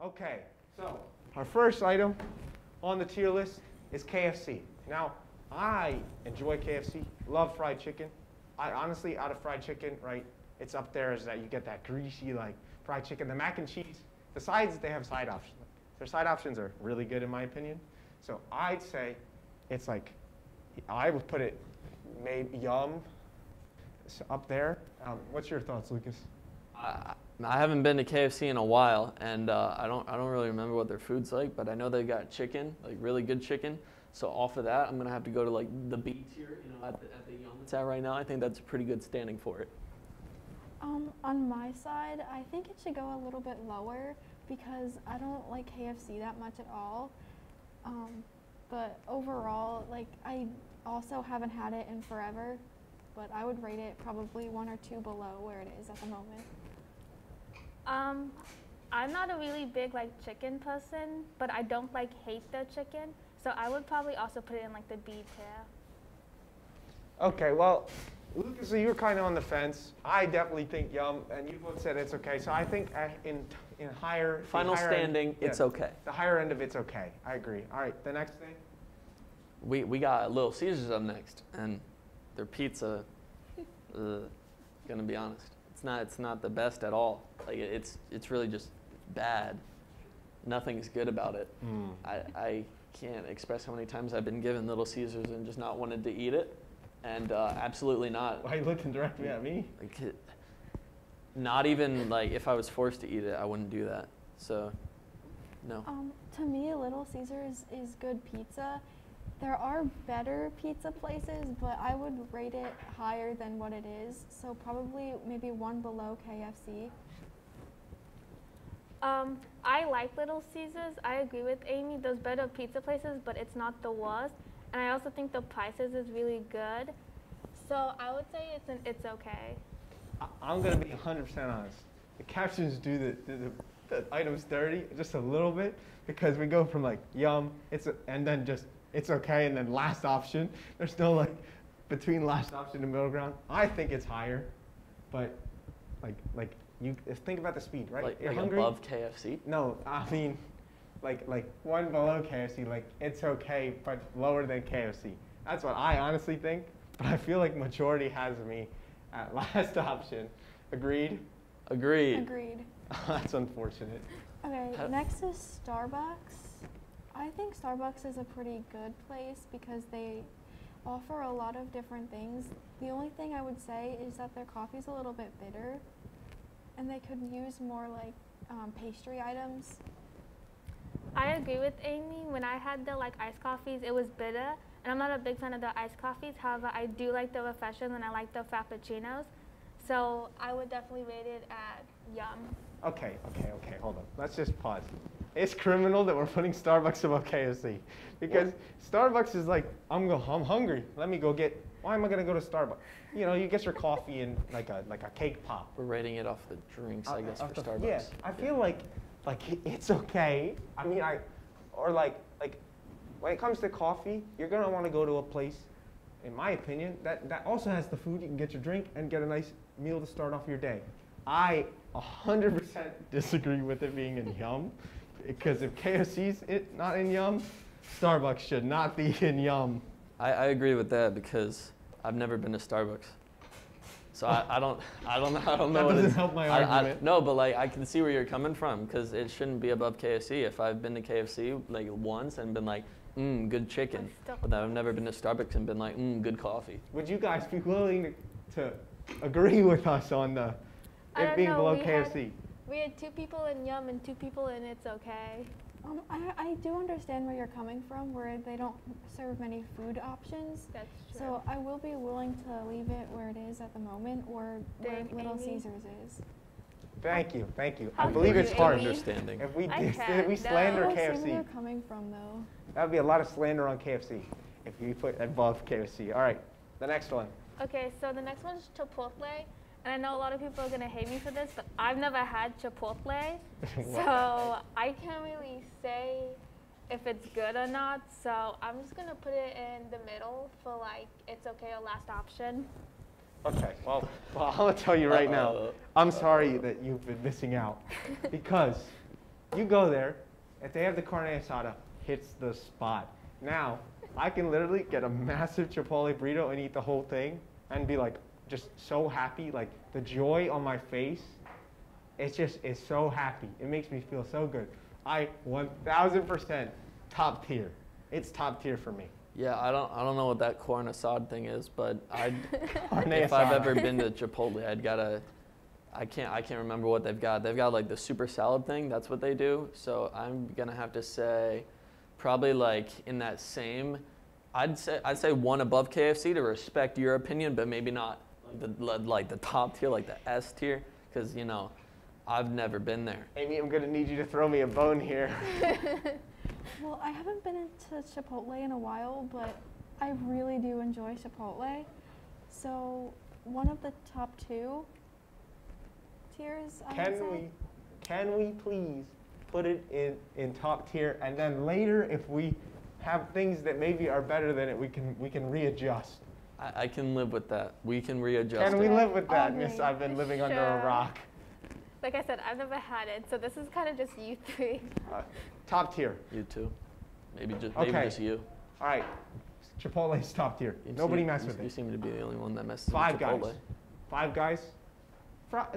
Okay, so our first item on the tier list is KFC. Now, I enjoy KFC, love fried chicken. I honestly, out of fried chicken, right, it's up there as that you get that greasy, like, fried chicken. The mac and cheese, the sides, they have side options. Their side options are really good in my opinion. So I'd say it's like, I would put it maybe Yum up there. What's your thoughts, Lucas? I haven't been to KFC in a while, and I don't really remember what their food's like, but I know they got chicken, like really good chicken. So off of that, I'm gonna have to go to like the B tier, at the Yum it's at right now. I think that's a pretty good standing for it. On my side, I think it should go a little bit lower because I don't like KFC that much at all. But overall, like, I also haven't had it in forever, but I would rate it probably 1 or 2 below where it is at the moment. I'm not a really big chicken person, but I don't hate the chicken, so I would probably also put it in the B tier. Okay, well, Lucas, so you're kind of on the fence. I definitely think Yum, and you both said it's okay. So I think in higher final standing, end, it's okay. The higher end of it's okay. I agree. All right, the next thing. We got Little Caesars up next, and their pizza, gonna be honest, it's not the best at all. Like it's really just bad. Nothing's good about it. I can't express how many times I've been given Little Caesars and just not wanted to eat it, and absolutely not. Why are you looking directly at me? Not even if I was forced to eat it, I wouldn't do that. So, no. To me, Little Caesars is good pizza. There are better pizza places, but I would rate it higher than what it is. So probably maybe 1 below KFC. I like Little Caesars. I agree with Amy. There's better pizza places, but it's not the worst. And I also think the prices is really good. So I would say it's okay. I'm going to be 100% honest. The captions do the items dirty just a little bit because we go from Yum, and then just it's okay, and then last option. There's no between last option and middle ground. I think it's higher, but you think about the speed, right? You're hungry. Above KFC? No, I mean, like 1 below KFC. It's okay, but lower than KFC. That's what I honestly think. But I feel like majority has me at last option. Agreed? Agreed. Agreed. That's unfortunate. Okay, next is Starbucks. I think Starbucks is a pretty good place because they offer a lot of different things. The only thing I would say is that their coffee's a little bit bitter, and they could use more pastry items. I agree with Amy. When I had the iced coffees, it was bitter, and I'm not a big fan of the iced coffees. However, I do like the refreshers and I like the frappuccinos. So I would definitely rate it at Yum. Okay, hold on. Let's just pause. It's criminal that we're putting Starbucks above KFC because Starbucks is I'm hungry. Let me go get. Why am I gonna go to Starbucks? You get your coffee and like a cake pop. We're rating it off the drinks, I guess, for Starbucks. Yeah, I feel like it's okay. I mean, when it comes to coffee, you're gonna want to go to a place, in my opinion, that also has the food. You can get your drink and get a nice meal to start off your day. I 100% disagree with it being in Yum. Because if KFC's not in Yum, Starbucks should not be in Yum. I agree with that because I've never been to Starbucks, so I don't know. That doesn't help my argument. No, but I can see where you're coming from because it shouldn't be above KFC. If I've been to KFC once and been good chicken, but I've never been to Starbucks and been good coffee. Would you guys be willing to agree with us on it being below KFC? We had 2 people in Yum and 2 people in It's Okay. I do understand where you're coming from, where they don't serve many food options. That's true. So I will be willing to leave it where it is at the moment, or where Little Caesars is. Thank you. How I believe it's hard. Understanding. If we slander I see where KFC, you're coming from, though. that would be a lot of slander on KFC if you put above KFC. All right, the next one. Okay, so the next one's Chipotle. And I know a lot of people are going to hate me for this, but I've never had Chipotle. So I can't really say if it's good or not. So I'm just going to put it in the middle for It's Okay or last option. Okay, well I'm going to tell you right now, I'm sorry that you've been missing out because You go there, if they have the carne asada, hits the spot. Now, I can literally get a massive Chipotle burrito and eat the whole thing and be like, just so happy. Like, the joy on my face, it's so happy. It makes me feel so good. 1000% top tier. It's top tier for me. Yeah, I don't know what that corn asad thing is, but Carne if I've asada. ever been to Chipotle, I can't remember what they've got. They've got like the super salad thing. That's what they do. So I'm gonna have to say, probably like in that same. I'd say one above KFC to respect your opinion, but maybe not like the top tier, like the S tier, because you know, I've never been there. Amy, I'm gonna need you to throw me a bone here. Well, I haven't been into Chipotle in a while, but I really do enjoy Chipotle. So one of the top 2 tiers, I would say. Can we please put it in top tier, and then later if we have things that maybe are better than it, we can readjust. I can live with that. We can readjust. Can we it. live with that, Okay. Miss? I've been living under a Sure. rock. Like I said, I've never had it, so this is kind of just you three. Top tier. You too. Maybe just Okay. you. All right. Chipotle's top tier. You Nobody seem, mess you, with You it. seem to be the only one that messes Five with Guys. Chipotle. Five Guys.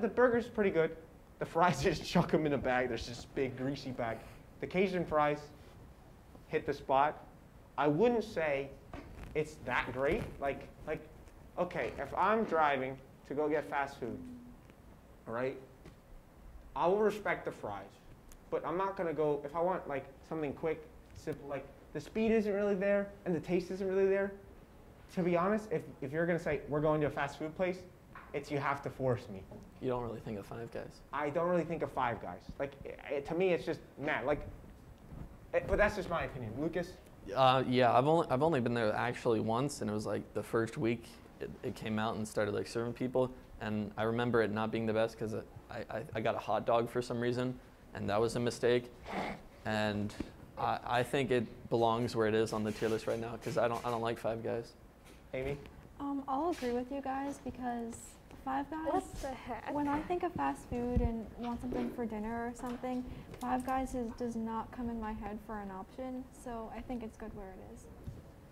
The burger's pretty good. The fries, just chuck them in a bag. There's this big greasy bag. The Cajun fries hit the spot. I wouldn't say it's that great. Like, okay, if I'm driving to go get fast food, all right, I will respect the fries, but I'm not gonna go, if I want like something quick, simple, like the speed isn't really there and the taste isn't really there. To be honest, if you're gonna say we're going to a fast food place, it's you have to force me. You don't really think of Five Guys. I don't really think of Five Guys. Like, to me, it's just, man, like, but that's just my opinion. Lucas? Yeah, I've only been there actually once, and it was like the first week it came out and started like serving people, and I remember it not being the best because I got a hot dog for some reason, and that was a mistake, and I think it belongs where it is on the tier list right now because I don't like Five Guys. Amy? I'll agree with you guys because Five Guys, What the heck? when I think of fast food and want something for dinner or something, Five Guys does not come in my head for an option, so I think it's good where it is.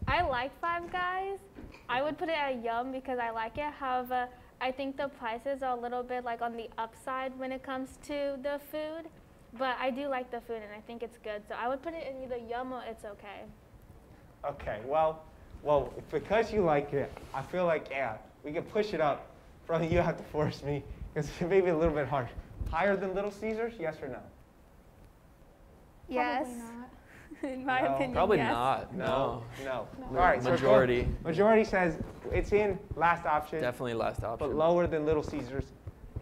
I like Five Guys. I would put it at Yum because I like it. However, I think the prices are a little bit like on the upside when it comes to the food. But I do like the food and I think it's good. So I would put it in either Yum or It's Okay. Okay, well, because you like it, I feel like, yeah, we can push it up. Probably you have to force me because it may be a little bit harsh. Higher than Little Caesars, yes or no? Yes. Probably not. In my No. opinion, Probably yes. not. No. No. No. All right, so Majority. majority says it's in last option, Definitely last option. but lower than Little Caesars.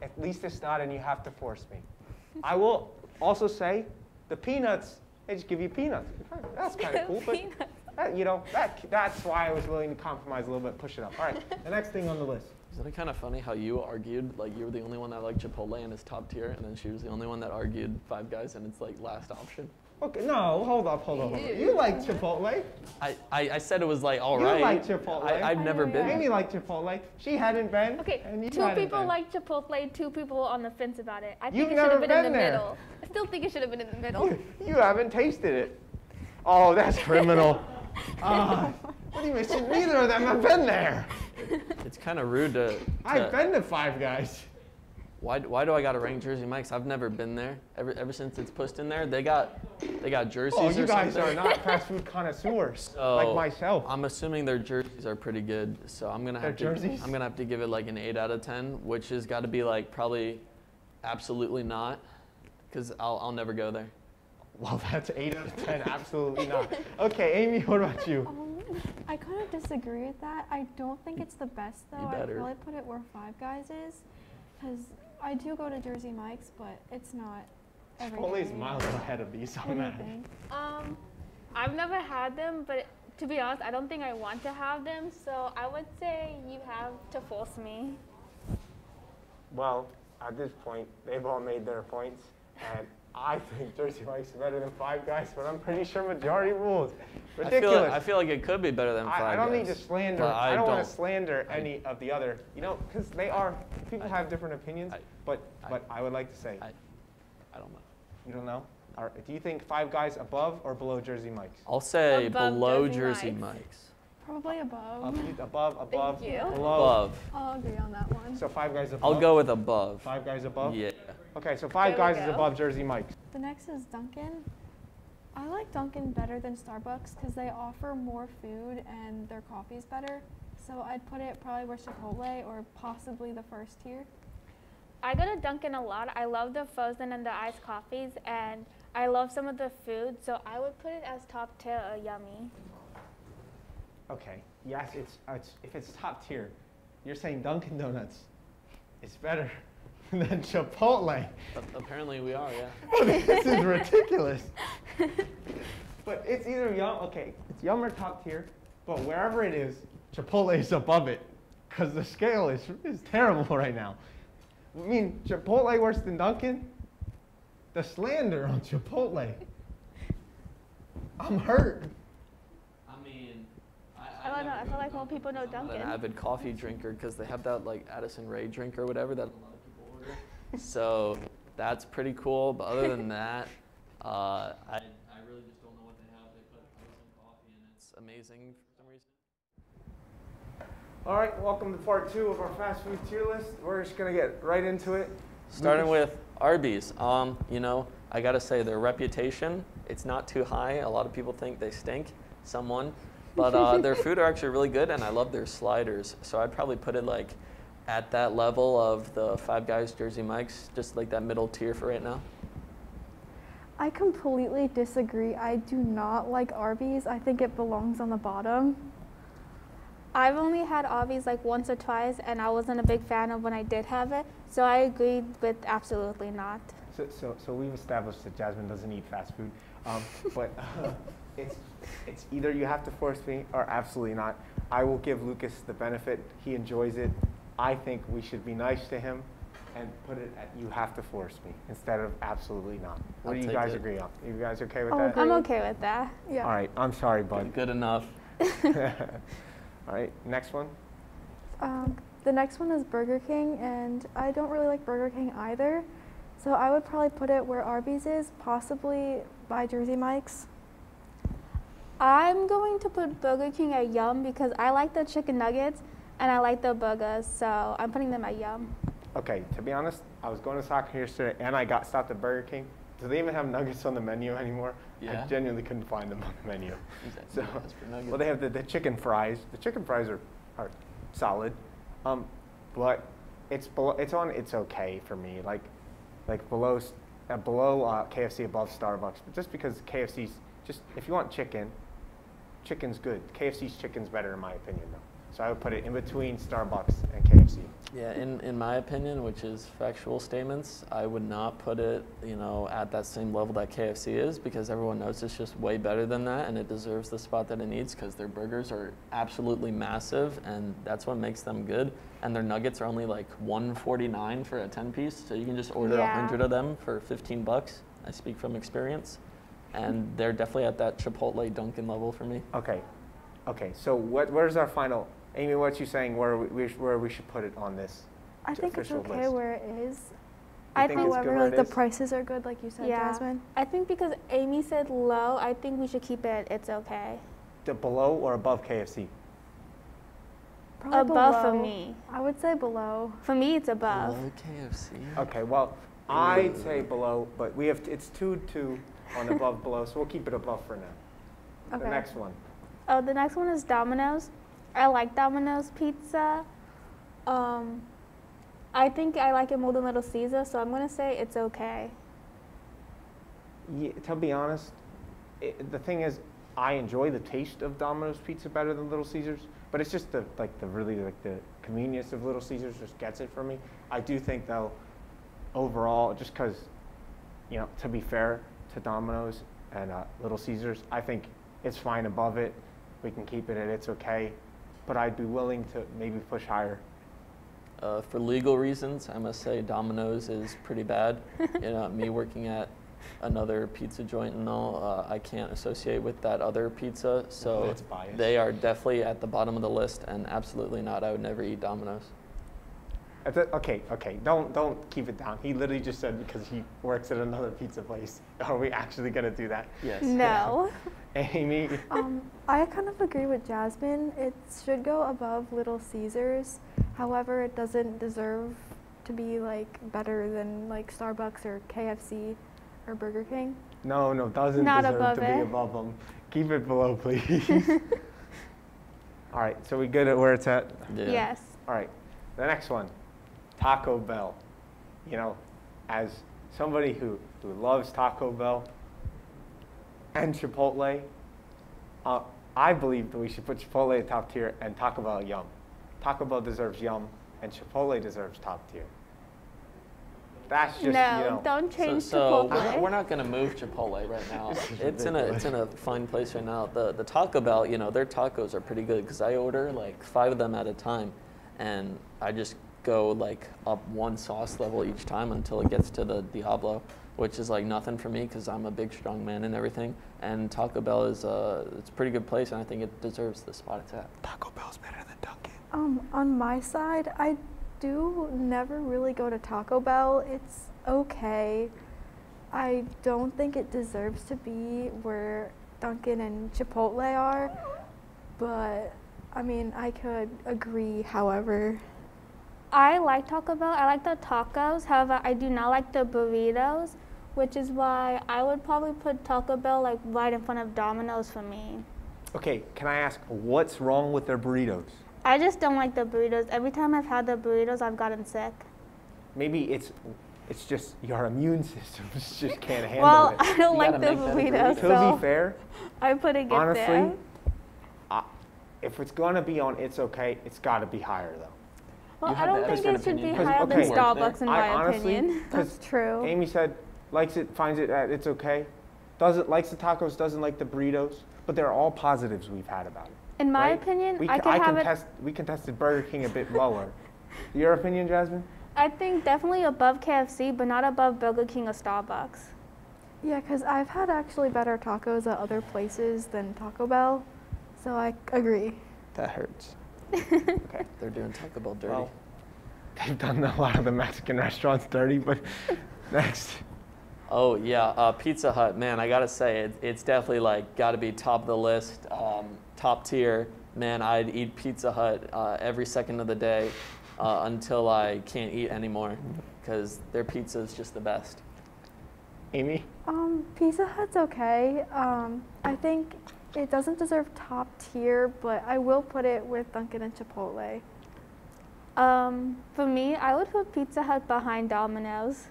At least it's not, and you have to force me. I will also say the peanuts, they just give you peanuts. That's kind of cool, but Peanuts. that's why I was willing to compromise a little bit, push it up. All right, the next thing on the list. Isn't it kind of funny how you argued like you were the only one that liked Chipotle and it's top tier, and then she was the only one that argued Five Guys and it's like last option? Okay, no, hold up. You like Chipotle. I said it was like all You right. like Chipotle. I've never been. Amy liked Chipotle. She hadn't been. Okay, and you 2 hadn't people been. like Chipotle, 2 people on the fence about it. I think You've it should never have been in been the there. middle. I still think it should have been in the middle. You haven't tasted it. Oh, that's criminal. What do you mean? Neither of them have been there. It's kind of rude to. I've been to Five Guys. Why do I got to rank Jersey Mike's? I've never been there. Ever since it's pushed in there, they got jerseys Oh, or you guys something. are not fast food connoisseurs So, like myself. I'm assuming their jerseys are pretty good, so I'm gonna have jerseys? I'm gonna have to give it like an 8 out of 10, which has got to be like probably absolutely not, because I'll never go there. Well, that's 8 out of 10. Absolutely not. Okay, Amy, what about you? I kind of disagree with that. I don't think it's the best though. You I'd better. probably put it where Five Guys is, because I do go to Jersey Mike's, but it's not every Chipotle's day. miles ahead of these What on do you that. think? I've never had them, but to be honest, I don't think I want to have them. So I would say you have to force me. Well, at this point, they've all made their points, and I think Jersey Mike's is better than Five Guys, but I'm pretty sure majority rules. Ridiculous. I feel like it could be better than Five I don't need Guys, to slander. but I don't want don't. to slander any of the other, because people have different opinions. I- But I would like to say, I don't know. you don't know. Do you think Five Guys above or below Jersey Mike's? I'll say Above below Jersey Jersey Mike's. Mike's. Probably above. Above, Thank you. below. Above. I'll agree on that one. So Five Guys above. I'll go with above. Five Guys above? Yeah. Okay, so Five There we Guys is go. above Jersey Mike's. The next is Dunkin'. I like Dunkin' better than Starbucks because they offer more food and their coffee's better. So I'd put it probably where Chipotle or possibly the first tier. I go to Dunkin' a lot. I love the frozen and the iced coffees, and I love some of the food, so I would put it as top tier yummy. Okay, yes, if it's top tier, you're saying Dunkin' Donuts is better than Chipotle. Apparently we are, yeah. This is ridiculous. But it's either yum, okay, it's yum or top tier, but wherever it is, Chipotle is above it, because the scale is terrible right now. I mean, Chipotle worse than Dunkin'? The slander on Chipotle. I'm hurt. I mean, I don't know. I feel like more people know I'm not Dunkin'. an avid coffee drinker because they have that like Addison Rae drink or whatever that a lot of people order. So that's pretty cool. But other than that, I really just don't know what they have. They put frozen coffee and it's amazing for some reason. All right, welcome to part 2 of our fast food tier list. We're just gonna get right into it. Starting with Arby's. You know, I gotta say their reputation, it's not too high. A lot of people think they stink, but their food are actually really good, and I love their sliders. So I'd probably put it like at that level of the Five Guys, Jersey Mike's, just like that middle tier for right now. I completely disagree. I do not like Arby's. I think it belongs on the bottom. I've only had Arby's like once or twice, and I wasn't a big fan of when I did have it, so I agreed with absolutely not. So we've established that Jasmine doesn't eat fast food, but it's either you have to force me or absolutely not. I will give Lucas the benefit. He enjoys it. I think we should be nice to him and put it at you have to force me instead of absolutely not. What I'll do you take guys it. agree on? You guys okay with I'll that? agree. I'm okay with that. Yeah. All right, I'm sorry, bud. Good enough. All right, next one. The next one is Burger King, and I don't really like Burger King either. So I would probably put it where Arby's is, possibly by Jersey Mike's. I'm going to put Burger King at yum because I like the chicken nuggets and I like the burgers, so I'm putting them at yum. Okay, to be honest, I was going to soccer yesterday and I got stopped at Burger King. Do they even have nuggets on the menu anymore? Yeah. I genuinely couldn't find them on the menu. Exactly. So, That's for nuggets. well, they have the chicken fries. The chicken fries are solid, but it's okay for me. Like below KFC, above Starbucks. But just because KFC's just if you want chicken's good. KFC's chicken's better in my opinion though. So I would put it in between Starbucks and KFC. Yeah, in my opinion, which is factual statements, I would not put it, at that same level that KFC is because everyone knows it's just way better than that and it deserves the spot that it needs because their burgers are absolutely massive and that's what makes them good. And their nuggets are only like $1.49 for a 10-piece, so you can just order 100 of them for $15. I speak from experience. And they're definitely at that Chipotle Dunkin' level for me. Okay, so where's our final? Amy, what you saying? Where we should put it on this? I think it's official okay list? where it is. You think it's good However, where like it the is? prices are good, like you said, Yeah. Jasmine. I think because Amy said low, I think we should keep it. It's okay. Below or above KFC? Probably Above for below. me. I would say below. For me, it's above. Below KFC. Okay, well, I'd say below, but it's 2-2 on above below, so we'll keep it above for now. Okay. The next one. Oh, the next one is Domino's. I like Domino's pizza. I think I like it more than Little Caesar, so I'm gonna say it's okay. Yeah, to be honest, the thing is, I enjoy the taste of Domino's pizza better than Little Caesars, but it's just the convenience of Little Caesars just gets it for me. I do think though, overall, just because, to be fair to Domino's and Little Caesars, I think it's fine above it. We can keep it at it's okay, but I'd be willing to maybe push higher. For legal reasons, I must say Domino's is pretty bad. Me working at another pizza joint and all, I can't associate with that other pizza. So That's biased. they are definitely at the bottom of the list and absolutely not. I would never eat Domino's. Okay, don't keep it down. He literally just said because he works at another pizza place. Are we actually gonna do that? Yes. No. Amy? I kind of agree with Jasmine. It should go above Little Caesars. However, it doesn't deserve to be like better than like Starbucks or KFC or Burger King. No, doesn't Not deserve above to be it. above them. Keep it below, please. All right, so we good at where it's at? Yeah. Yes. All right, the next one, Taco Bell. You know, as somebody who loves Taco Bell and Chipotle, I believe that we should put Chipotle at top tier and Taco Bell at yum. Taco Bell deserves yum, and Chipotle deserves top tier. That's just, No, don't change So Chipotle. we're not gonna move Chipotle right now. This is It's in a fine place right now. The Taco Bell, you know, their tacos are pretty good because I order like 5 of them at a time, and I just go like up one sauce level each time until it gets to the Diablo, which is like nothing for me because I'm a big strong man and everything. And Taco Bell is it's a pretty good place, and I think it deserves the spot it's at. Taco Bell's better than Dunkin'. On my side, I do never really go to Taco Bell. It's okay. I don't think it deserves to be where Dunkin' and Chipotle are, but I mean, I could agree, however. I like Taco Bell. I like the tacos. However, I do not like the burritos, which is why I would probably put Taco Bell like right in front of Domino's for me. Okay, can I ask, what's wrong with their burritos? I just don't like the burritos. Every time I've had the burritos, I've gotten sick. Maybe it's just your immune system just can't handle Well, it. I don't You like gotta the make that a burritos, burrito. To so be fair, I'm putting it honestly, there. if it's gonna be on It's Okay, it's gotta be higher though. Well, You I have don't the think different it should be opinion. higher than Okay. Starbucks in I my honestly, opinion. because That's true. Amy said finds it at It's Okay, likes the tacos, doesn't like the burritos, but there are all positives we've had about it. In my right? opinion, I could have it. We contested Burger King a bit lower. Your opinion, Jasmine? I think definitely above KFC, but not above Burger King or Starbucks. Yeah, because I've had actually better tacos at other places than Taco Bell, so I agree. That hurts. Okay, they're doing Taco Bell dirty. Well, they've done a lot of the Mexican restaurants dirty, but next. Oh yeah, Pizza Hut, man, I gotta say it's definitely like gotta be top of the list, top tier. Man, I'd eat Pizza Hut every second of the day until I can't eat anymore because their pizza is just the best. Amy? Pizza Hut's okay. I think it doesn't deserve top tier, but I will put it with Dunkin' and Chipotle. For me, I would put Pizza Hut behind Domino's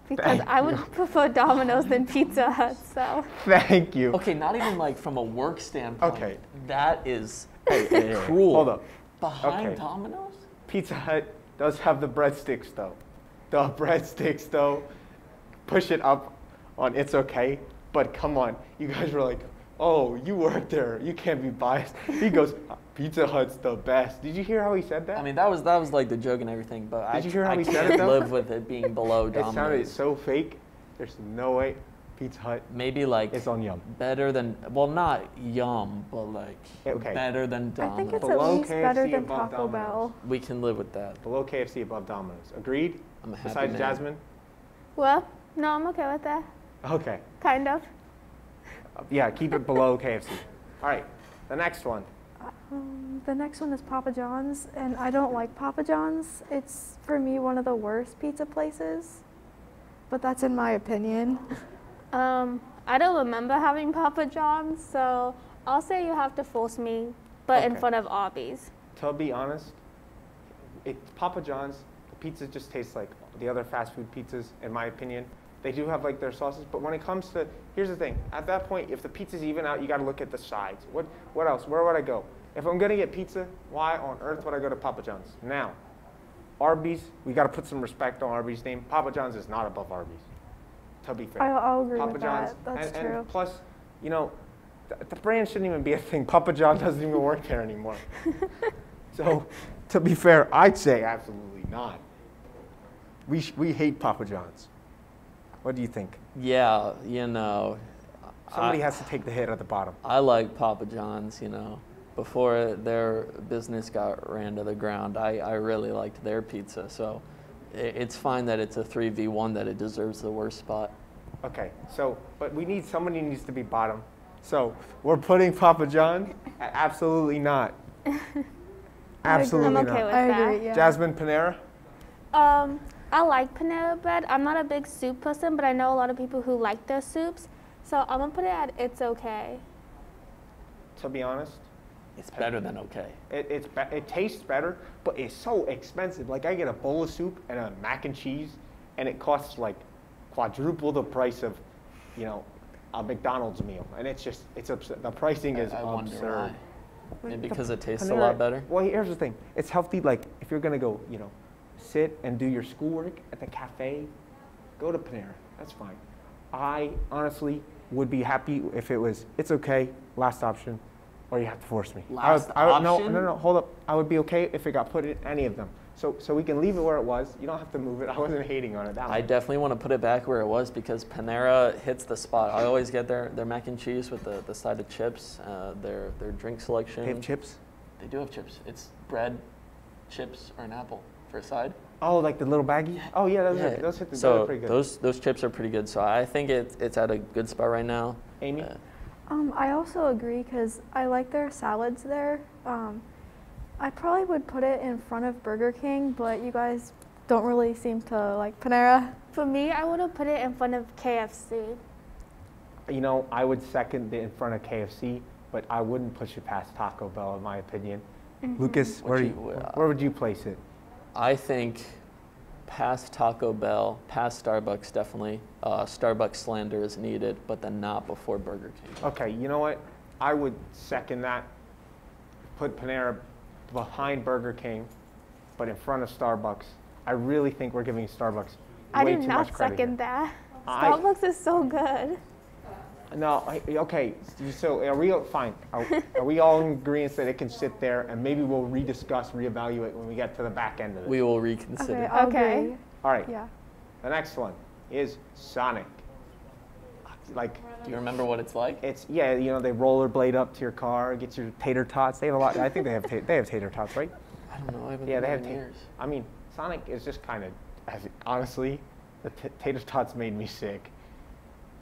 because Thank I would you. prefer Domino's than Pizza Hut. So Thank you. Okay, not even like from a work standpoint. Okay. That is Hey, cruel. Hold up. Behind Okay. Domino's? Pizza Hut does have the breadsticks though. The breadsticks though, push it up on It's Okay, but come on, you guys were like, oh, you work there, you can't be biased. He goes, Pizza Hut's the best. Did you hear how he said that? I mean, that was like the joke and everything, but Did you hear how I he said can't it, though? live with it being below it Domino's. sounded so fake. There's no way Pizza Hut Maybe like is on Yum. better than, well, not Yum, but like Okay. better than I Domino's. think it's Below at least better KFC, than above Taco Domino's. Bell. We can live with that. Below KFC, above Domino's. Agreed? I'm a happy Besides man. Jasmine? well, no, I'm okay with that. Okay. Kind of. Yeah, keep it below KFC. All right, the next one. The next one is Papa John's, and I don't like Papa John's. It's, for me, one of the worst pizza places, but that's in my opinion. I don't remember having Papa John's, so I'll say you have to force me, but in Okay. front of Arby's. To be honest, Papa John's, the pizza just tastes like the other fast food pizzas, in my opinion. They do have like their sauces, but when it comes to, here's the thing. At that point, if the pizza's even out, you got to look at the sides. What else? Where would I go? If I'm gonna get pizza, why on earth would I go to Papa John's? Now, Arby's, we got to put some respect on Arby's name. Papa John's is not above Arby's. To be fair. I'll agree Papa with John's, that. That's and true. plus, you know, the brand shouldn't even be a thing. Papa John doesn't even work there anymore. So, to be fair, I'd say absolutely not. We hate Papa John's. What do you think? Yeah, you know. Somebody has to take the hit at the bottom. I like Papa John's, you know. before their business got ran to the ground, I really liked their pizza. So it's fine that it's a 3v1, that it deserves the worst spot. Okay, so, but somebody needs to be bottom. So we're putting Papa John? Absolutely not. Absolutely I'm not. okay with I that. agree, yeah. Jasmine, Panera? I like Panera Bread. I'm not a big soup person, but I know a lot of people who like their soups. So I'm gonna put it at it's okay. To be honest, It's better than okay. it tastes better, but it's so expensive. Like I get a bowl of soup and a mac and cheese, and it costs like quadruple the price of, a McDonald's meal. And it's just, the pricing is I wonder absurd. why. Maybe because it tastes a Panera- lot better. Well, here's the thing. It's healthy. Like if you're gonna go, sit and do your schoolwork at the cafe, go to Panera. That's fine. I honestly would be happy if it's okay, last option, or you have to force me. Last No, option? hold up. I would be okay if it got put in any of them. So we can leave it where it was. You don't have to move it. I wasn't hating on it that much. I definitely want to put it back where it was because Panera hits the spot. I always get their mac and cheese with the side of chips, their drink selection. They have chips? They do have chips. It's bread, chips, or an apple for a side. Oh, like the little baggie? Oh yeah, those hit So those are pretty good. those chips are pretty good. So I think it's at a good spot right now. Amy? I also agree because I like their salads there. I probably would put it in front of Burger King, but you guys don't really seem to like Panera. For me, I would have put it in front of KFC. I would second in front of KFC, but I wouldn't push it past Taco Bell, in my opinion. Lucas, where would you place it? I think past Taco Bell, past Starbucks definitely. Starbucks slander is needed, but then not before Burger King. Okay, you know what? I would second that. Put Panera behind Burger King, but in front of Starbucks. I really think we're giving Starbucks I way do too not much credit. second that. I- Starbucks is so good. No, okay. So are we fine? Are we all in agreement that it can sit there, and maybe we'll reevaluate when we get to the back end of it? We will reconsider. Okay, I'll Okay. agree. All right. Yeah. The next one is Sonic. Like Do you remember what it's like? it's they rollerblade up to your car, get your tater tots. They have a lot. I think they have tater tots, right? I don't know. I haven't Yeah, been they there have in years. I mean, Sonic is just kind of, honestly, the tater tots made me sick.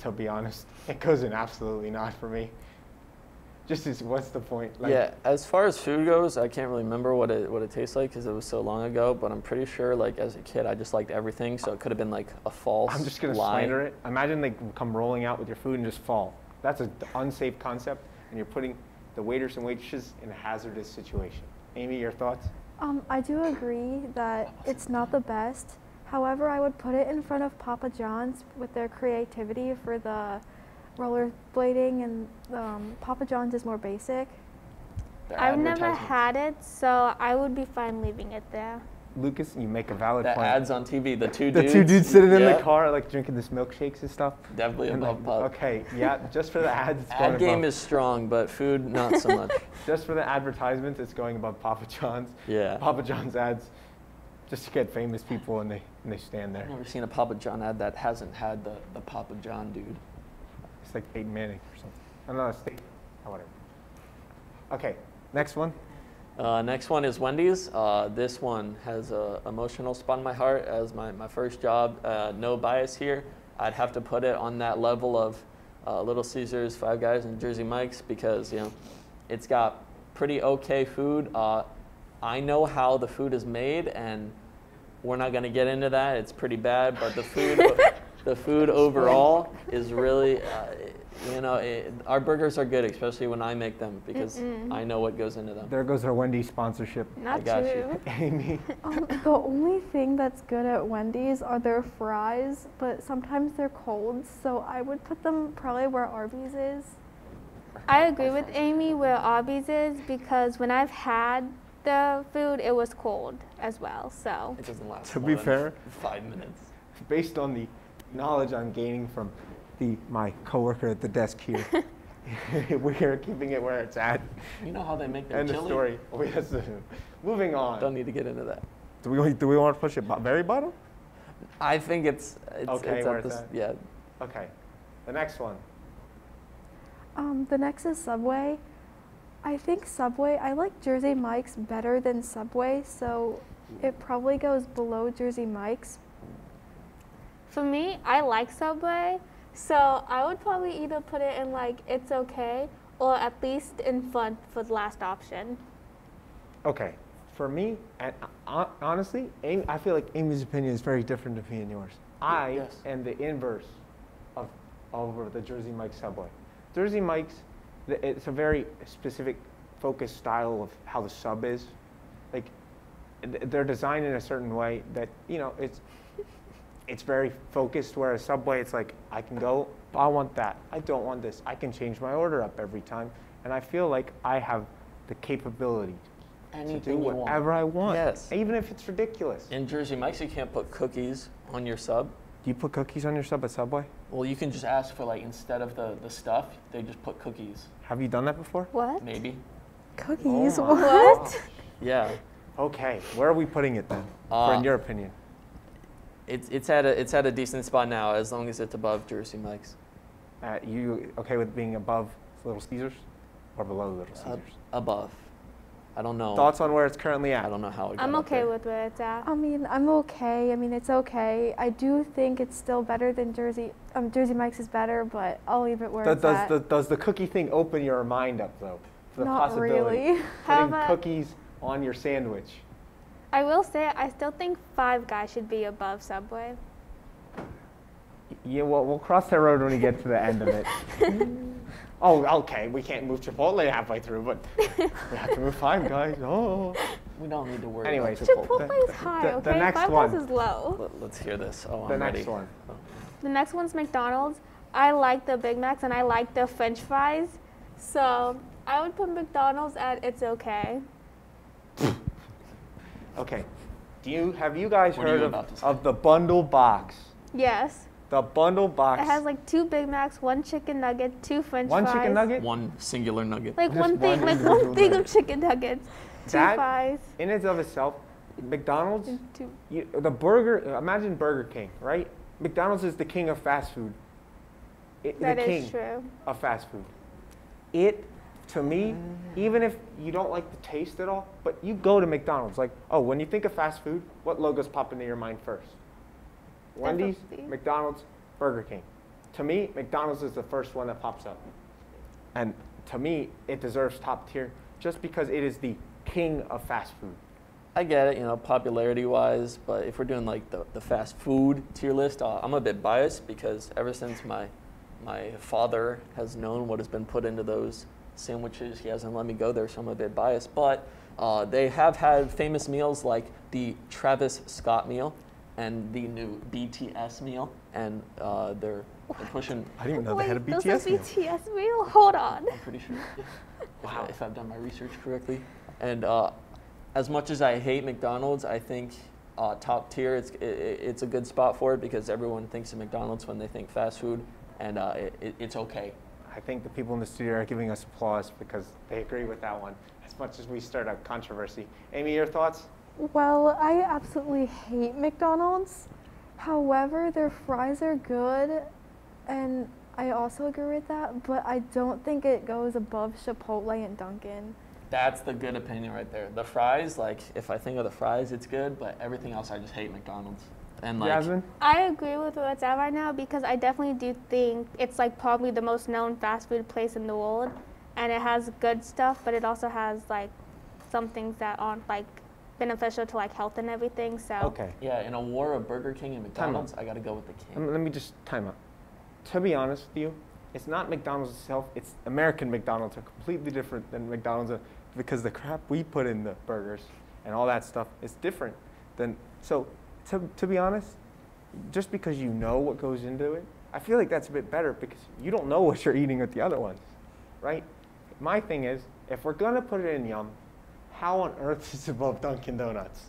To be honest, it goes in absolutely not for me. What's the point? Yeah, as far as food goes, I can't really remember what it tastes like because it was so long ago. But I'm pretty sure, like as a kid, I just liked everything. So it could have been like a false I'm just gonna lie. slander it. Imagine they come rolling out with your food and just fall. That's an unsafe concept, and you're putting the waiters and waitresses in a hazardous situation. Amy, your thoughts? I do agree that it's not the best. However, I would put it in front of Papa John's with their creativity for the rollerblading, and Papa John's is more basic. Their I've never advertisements. had it, so I would be fine leaving it there. Lucas, you make a valid The point. ads on TV, the two dudes sitting in Yeah, the car, like drinking this milkshakes and stuff. Definitely And above like, pub. okay, yeah, just for the ads, it's going Ad game above. is strong, but food not so much. Just for the advertisements, it's going above Papa John's. Yeah. Papa John's ads, just to get famous people, and they stand there. I've never seen a Papa John ad that hasn't had the Papa John dude. It's like Peyton Manning or something. I don't know, state, oh, whatever. Okay, next one. Next one is Wendy's. This one has an emotional spot in my heart as my first job. No bias here. I'd have to put it on that level of Little Caesars, Five Guys, and Jersey Mike's because it's got pretty okay food. I know how the food is made, and we're not going to get into that. It's pretty bad, but the food overall is really. Our burgers are good, especially when I make them because I know what goes into them. There goes our Wendy's sponsorship. Not got true. you. Amy. The only thing that's good at Wendy's are their fries, but sometimes they're cold, so I would put them probably where Arby's is. I agree with Amy where Arby's is because when I've had the food, it was cold as well. So It doesn't last. To more be than fair- 5 minutes. Based on the knowledge I'm gaining from my coworker at the desk here, we're keeping it where it's at. You know how they make their End of chili? story. Oh, yes. Moving on. Don't need to get into that. Do we want to push it very bottom? I think it's Okay, where at it's this, at. yeah. Okay. The next one. The next is Subway. I think Subway, I like Jersey Mike's better than Subway, so it probably goes below Jersey Mike's. For me, I like Subway, so I would probably either put it in like It's Okay or at least in front for the last option. Okay, for me, and honestly, I feel like Amy's opinion is very different to me and yours. I am the inverse of over the Jersey Mike's Subway. Jersey Mike's, it's a very specific, focused style of how the sub is. Like, they're designed in a certain way that, you know, it's very focused, whereas Subway, it's like, I can go, I want that, I don't want this. I can change my order up every time, and I feel like I have the capability to do whatever I want. Yes. Even if it's ridiculous. In Jersey Mike's, you can't put cookies on your sub. Do you put cookies on your sub at Subway? Well, you can just ask for, like, instead of the stuff, they just put cookies. Have you done that before? What? Maybe. Cookies? Oh my What? Yeah. Okay, where are we putting it then, in your opinion? It's at a decent spot now, as long as it's above Jersey Mike's. You okay with being above Little Caesars or below Little Caesars? Above. I don't know. Thoughts on where it's currently at? I don't know how it got I'm up okay there. with where it's at. I mean, I'm okay. I mean, it's okay. I do think it's still better than Jersey Mike's is better, but I'll leave it where it's at. Does the cookie thing open your mind up, though, for the Not possibility? really. Putting cookies on your sandwich. I will say, I still think Five Guys should be above Subway. Yeah, well, we'll cross that road when we get to the end of it. Oh, okay, we can't move Chipotle halfway through, but we have to move Five Guys. Oh. We don't need to worry Anyways, about Chipotle. Chipotle is high, okay? the next Five one. Guys is low. Let's hear this. Oh, The I'm next ready. one. Oh. The next one's McDonald's. I like the Big Macs and I like the French fries. So I would put McDonald's at It's Okay. Okay. Have you guys What are heard you about to say? of the bundle box? Yes. The bundle box. It has like 2 Big Macs, 1 chicken nugget, 2 French one fries. chicken nugget? One singular nugget. Like Just one thing, one like individual one thing nugget. of chicken nuggets, 2 That- fries, In and of itself, McDonald's, and 2. the burger, imagine Burger King, right? McDonald's is the king of fast food. That the king is true. of fast food. It, to me, even if you don't like the taste at all, but you go to McDonald's, like, oh, when you think of fast food, what logos pop into your mind first? Wendy's, Definitely. McDonald's, Burger King. To me, McDonald's is the first one that pops up. And to me, it deserves top tier just because it is the king of fast food. I get it, you know, popularity-wise, but if we're doing like the fast food tier list, I'm a bit biased because ever since my father has known what has been put into those sandwiches, he hasn't let me go there, so I'm a bit biased. But they have had famous meals like the Travis Scott meal and the new BTS meal, and they're pushing. I didn't even know they had a Wait, BTS those are meal. BTS meal? Hold on. I'm pretty sure. Wow. If I've done my research correctly. And as much as I hate McDonald's, I think top tier, it's a good spot for it because everyone thinks of McDonald's when they think fast food, and it's okay. I think the people in the studio are giving us applause because they agree with that one as much as we start a controversy. Amy, your thoughts? Well, I absolutely hate McDonald's. However, their fries are good, and I also agree with that, but I don't think it goes above Chipotle and Dunkin'. That's the good opinion right there. The fries, like, if I think of the fries, it's good, but everything else, I just hate McDonald's. And like, Jasmine? I agree with where it's at right now because I definitely do think it's like probably the most known fast food place in the world, and it has good stuff, but it also has like some things that aren't like beneficial to like health and everything. So Okay. yeah, in a war of Burger King and McDonald's, I gotta go with the king. Let me just time out. To be honest with you, it's not McDonald's itself, it's American McDonald's are completely different than McDonald's because the crap we put in the burgers and all that stuff is different than, so to be honest, just because you know what goes into it, I feel like that's a bit better because you don't know what you're eating with the other ones, right? My thing is, if we're gonna put it in Yum, how on earth is it above Dunkin' Donuts?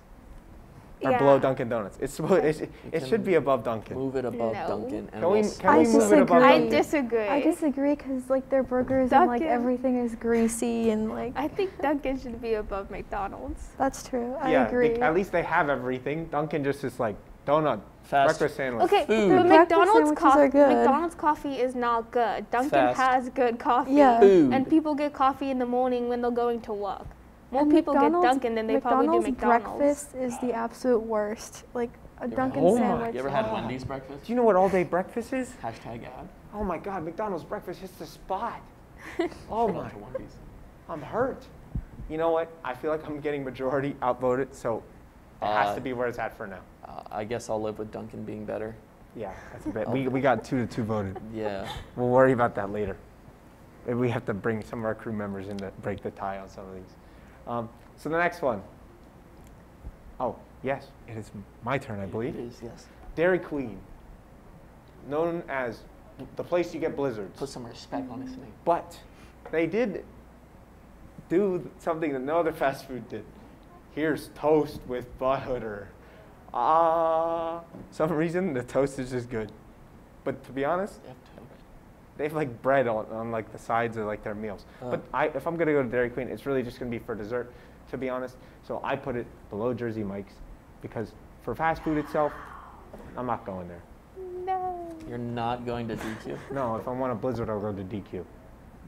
Or Yeah. below Dunkin' Donuts? It should be above Dunkin'. Move it above No. Dunkin'. And Can we, we'll can we I move it above disagree. I Dunkin'? disagree. I disagree because like their burgers and like Dunkin'. everything is greasy and like I think Dunkin' should be above McDonald's. that's true. I Yeah, agree. at least they have everything. Dunkin' just is like donut Breakfast sandwich. Okay, Food. but Breakfast McDonald's sandwiches are good. McDonald's coffee is not good. Dunkin' Fast. has good coffee. Yeah. Food. And people get coffee in the morning when they're going to work. More And people get McDonald's- Dunkin' than they probably do McDonald's. breakfast is the absolute worst. Like a Dunkin' Oh my- sandwich. You ever had Wendy's breakfast? Do you know what all-day breakfast is? Hashtag ad. Oh my God, McDonald's breakfast hits the spot. Oh Shout my, out to Wendy's. I'm hurt. You know what? I feel like I'm getting majority outvoted, so it has to be where it's at for now. I guess I'll live with Dunkin' being better. Yeah, that's a bit. We got 2-2 voted. Yeah. We'll worry about that later. Maybe we have to bring some of our crew members in to break the tie on some of these. So the next one. Oh, yes, it is my turn, I believe. It is, yes. Dairy Queen, known as the place you get blizzards. Put some respect on his name. But they did do something that no other fast food did. Here's toast with butter. Some reason the toast is just good. But to be honest, They have toast. they have like bread on like the sides of like their meals. But if I'm gonna go to Dairy Queen, it's really just gonna be for dessert, to be honest. So I put it below Jersey Mike's because for fast food itself, I'm not going there. No. You're not going to DQ? No, if I want a blizzard, I'll go to DQ.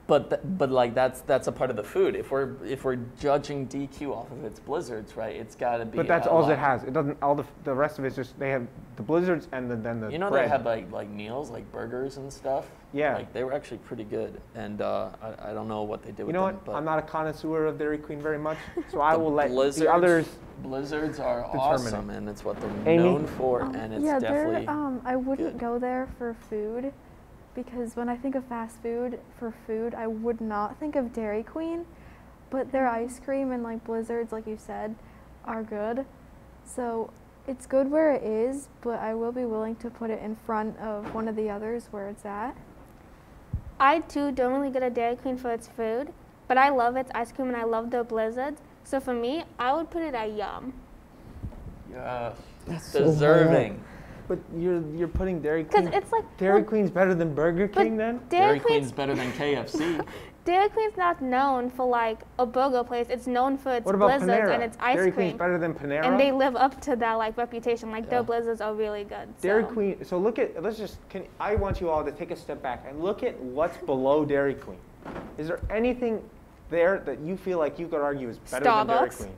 But like that's a part of the food. If we're judging DQ off of its blizzards, right? It's got to be. But that's all it has. It doesn't. All the rest of it's just they have the blizzards and then the You know bread. they had like meals like burgers and stuff. Yeah. Like they were actually pretty good, and I don't know what they did You with know them. what? But I'm not a connoisseur of Dairy Queen very much, so I will let blizzards, the others. Blizzards are determine awesome, and it's what they're Amy? known for, and it's yeah, definitely. I wouldn't good. go there for food because when I think of fast food, for food, I would not think of Dairy Queen, but their ice cream and like blizzards, like you said, are good. So it's good where it is, but I will be willing to put it in front of one of the others where it's at. I too don't really go to Dairy Queen for its food, but I love its ice cream and I love their blizzards. So for me, I would put it at Yum. Yeah, so deserving. But you're putting Dairy Because Queen. it's like, Dairy well, Queen's better than Burger but King then? Dairy Queen's better than KFC. Dairy Queen's not known for like a burger place. It's known for its What about blizzards Panera? and its ice Dairy cream. Queen's better than Panera. And they live up to that like reputation. Like Yeah. their blizzards are really good. Dairy so. Queen. So look at. I want you all to take a step back and look at what's below Dairy Queen. Is there anything there that you feel like you could argue is better than Dairy Starbucks. Queen?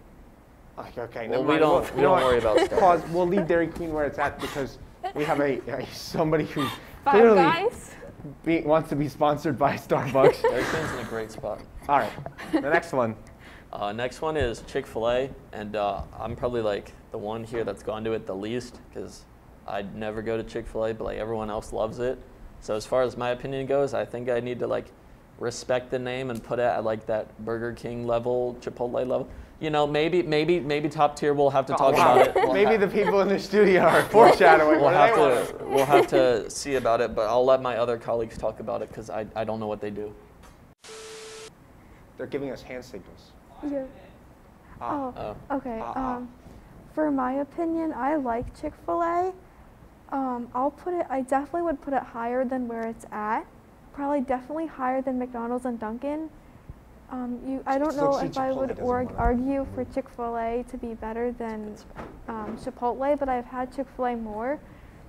Okay, Well, never we mind. don't You know what? worry about Starbucks. Pause. We'll leave Dairy Queen where it's at because we have somebody who Five clearly Guys. wants to be sponsored by Starbucks. Dairy Queen's in a great spot. All right, the next one. Next one is Chick-Fil-A, and I'm probably like the one here that's gone to it the least because I'd never go to Chick-Fil-A, but like everyone else loves it. So as far as my opinion goes, I think I need to like respect the name and put it at like that Burger King level, Chipotle level. You know, maybe top tier. We'll have to talk about it. Maybe the people in the studio are foreshadowing. We'll have to see about it, but I'll let my other colleagues talk about it because I don't know what they do. They're giving us hand signals. Yeah. Ah. Oh, okay. Ah. For my opinion, I like Chick-fil-A. I definitely would put it higher than where it's at. Probably definitely higher than McDonald's and Dunkin'. I don't know if I would argue for Chick-fil-A to be better than Chipotle, but I've had Chick-fil-A more.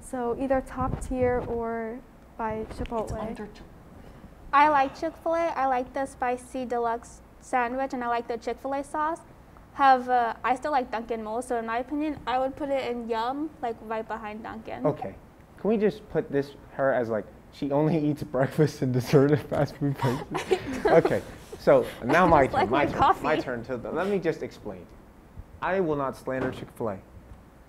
So either top tier or by Chipotle. I like Chick-fil-A. I like the spicy deluxe sandwich, and I like the Chick-fil-A sauce. However, I still like Dunkin' more, so in my opinion, I would put it in Yum, like right behind Dunkin'. Okay. Can we just put her as like, she only eats breakfast and dessert at fast food places? Okay. So now my turn. My turn. Let me just explain. I will not slander Chick-fil-A.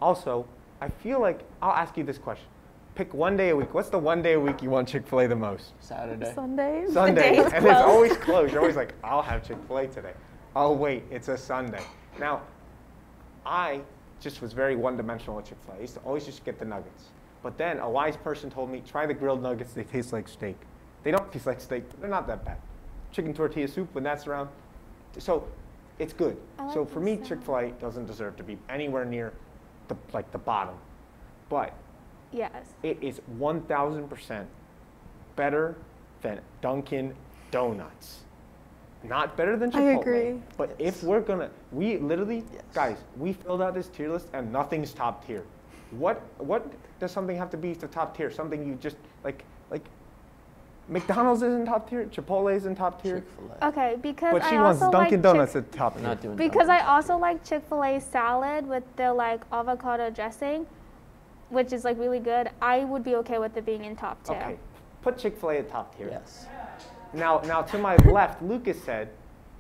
Also, I feel like I'll ask you this question. Pick one day a week. What's the one day a week you want Chick-fil-A the most? Saturday. Sundays. Sunday. is And it's always closed. You're always like, I'll have Chick-fil-A today. Oh wait, it's a Sunday. Now, I just was very one-dimensional with Chick-fil-A. I used to always just get the nuggets. But then a wise person told me, try the grilled nuggets. They taste like steak. They don't taste like steak, but they're not that bad. Chicken tortilla soup, when that's around. So it's good. So for me, Chick-fil-A doesn't deserve to be anywhere near the bottom. But Yes. it is 1,000% better than Dunkin' Donuts. Not better than Chipotle. I agree. But if we're gonna, we literally, guys, we filled out this tier list and nothing's top tier. what does something have to be the top tier? Something you just like McDonald's isn't top tier, Chipotle isn't top tier. Chick-fil-A. Okay, because But she I wants also Dunkin' like Donuts at the top We're tier. not doing because I Dunkin'. also like Chick-fil-A salad with their like avocado dressing, which is like really good. I would be okay with it being in top tier. Okay, put Chick-fil-A at top tier. Yes. Now to my left, Lucas said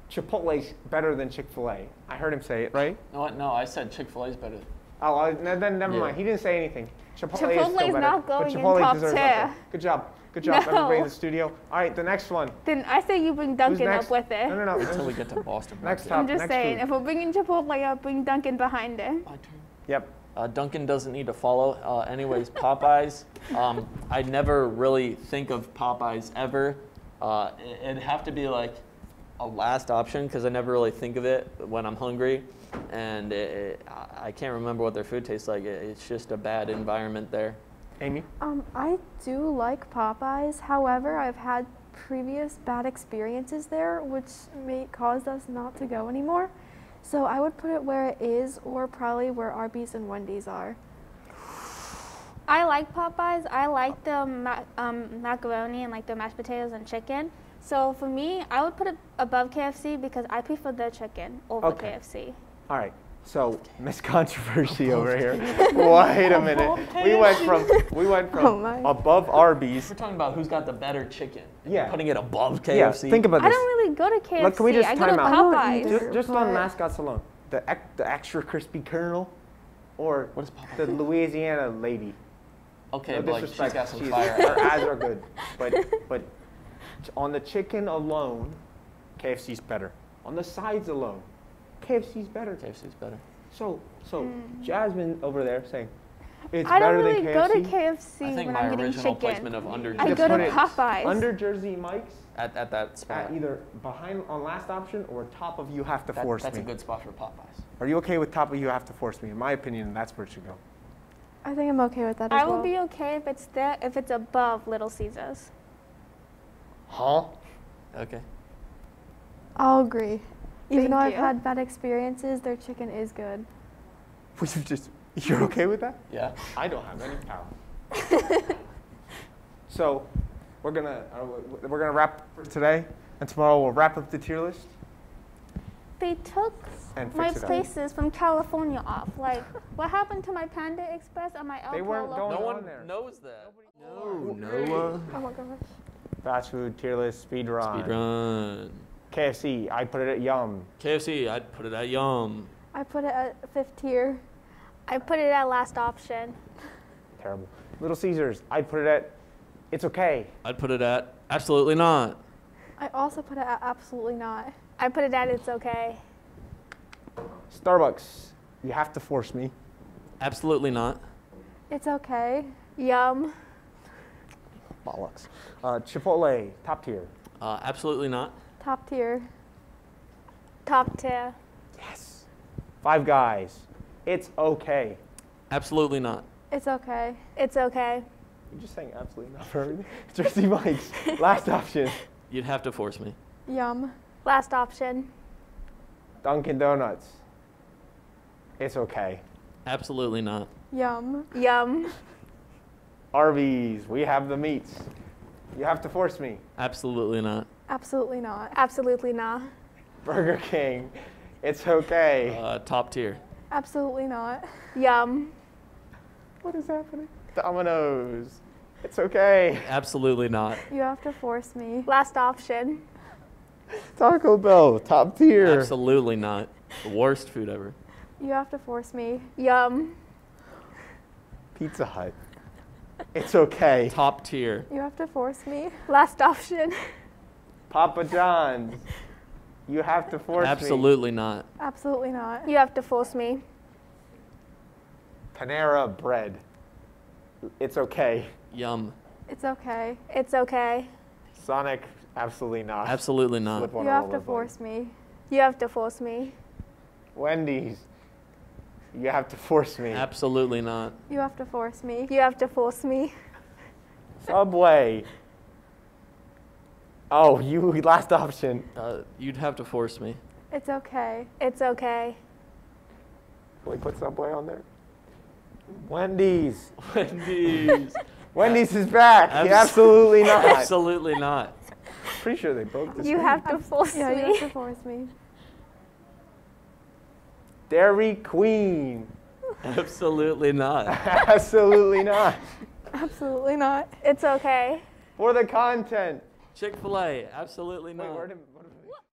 Chipotle's better than Chick-fil-A. I heard him say it, right? No, what? No, I said Chick-fil-A's better. Oh, then never Yeah. mind. He didn't say anything. Chipotle is still Chipotle's better. not but going in Chipotle top deserves tier. up there. Good job. Good job, No. everybody in the studio. All right, the next one. Then I say you bring Who's Dunkin' next? up with it. No. Until we get to Boston. Next Market. top. I'm just next saying, food. if we're bringing Chipotle up, bring Dunkin' behind it. My turn. Yep. Dunkin' doesn't need to follow. Anyways, Popeyes. I never really think of Popeyes ever. It'd have to be like a last option because I never really think of it when I'm hungry. And I can't remember what their food tastes like. It's just a bad environment there. Amy? I do like Popeyes. However, I've had previous bad experiences there, which may cause us not to go anymore. So I would put it where it is, or probably where Arby's and Wendy's are. I like Popeyes. I like the macaroni and like the mashed potatoes and chicken. So for me, I would put it above KFC because I prefer their chicken over Okay. KFC. All right. So Miss Controversy over here. Wait a minute. We went from Oh my. above Arby's. We're talking about who's got the better chicken. Yeah. Putting it above Yeah. KFC. Think about I this. don't really go to KFC. Look, can we just I go time to out? I don't Popeyes. either. Just on but- mascots alone, the extra crispy colonel, or What is Popeyes? the Louisiana lady. Okay, No but like, she's disrespect. got some She's- fire. Her ads are good, but on the chicken alone, KFC's better. On the sides alone, KFC's better. KFC's better. So Jasmine over there saying it's I don't better really than go to KFC. KFC I think when my I'm getting original chicken. placement of under I You go to put it Popeyes. Under Jersey Mike's at that spot. at either behind on last option or top of you have to force That's me. a good spot for Popeyes. Are you okay with top of you have to force me? In my opinion, that's where it should go. I think I'm okay with that as I well. will be okay if it's there, if it's above Little Caesars. Huh? Okay. I'll agree. Even Thank though I've you. had bad experiences, their chicken is good. You're okay with that? Yeah. I don't have any power. So we're gonna wrap for today, and tomorrow we'll wrap up the tier list They took and my fix it up. places from California off. Like, what happened to my Panda Express and my El They weren't Polo? going No on one there. knows that. No, Noah. Oh my gosh. Fast food tier list speed run. Speed run. KFC, I put it at Yum. KFC, I'd put it at Yum. I put it at 5th tier. I put it at last option. Terrible. Little Caesars, I'd put it at it's okay. I'd put it at absolutely not. I also put it at absolutely not. I put it at it's okay. Starbucks, you have to force me. Absolutely not. It's okay. Yum. Bollocks. Chipotle, top tier. Absolutely not. Top tier. Top tier. Yes. Five Guys, it's okay. Absolutely not. It's okay. It's okay. You're just saying absolutely not for everything. Jersey Mike's, last option. You'd have to force me. Yum. Last option. Dunkin' Donuts, it's okay. Absolutely not. Yum. Yum. Arby's, we have the meats. You have to force me. Absolutely not. Absolutely not. Absolutely not. Burger King, it's okay. Top tier. Absolutely not. Yum. What is happening? Domino's, it's okay. Absolutely not. You have to force me. Last option. Taco Bell, top tier. Absolutely not. The worst food ever. You have to force me. Yum. Pizza Hut, it's okay. Top tier. You have to force me. Last option. Papa John's, you have to force me. Absolutely not. Absolutely not. You have to force me. Panera Bread, it's okay. Yum. It's okay. It's okay. Sonic, absolutely not. Absolutely not. Slip on You a have to rollerblade. force me. You have to force me. Wendy's, you have to force me. Absolutely not. You have to force me. You have to force me. Subway, oh, you last option. You'd have to force me. It's okay. It's okay. Can we put Subway on there? Wendy's. Wendy's. Wendy's is back. Absolutely not. Absolutely not. Pretty sure they broke this. You have to force Yeah, you me. have to force me. Dairy Queen. Absolutely not. Absolutely not. Absolutely not. It's okay. For the content. Chick-fil-A. Absolutely Wait, not. where did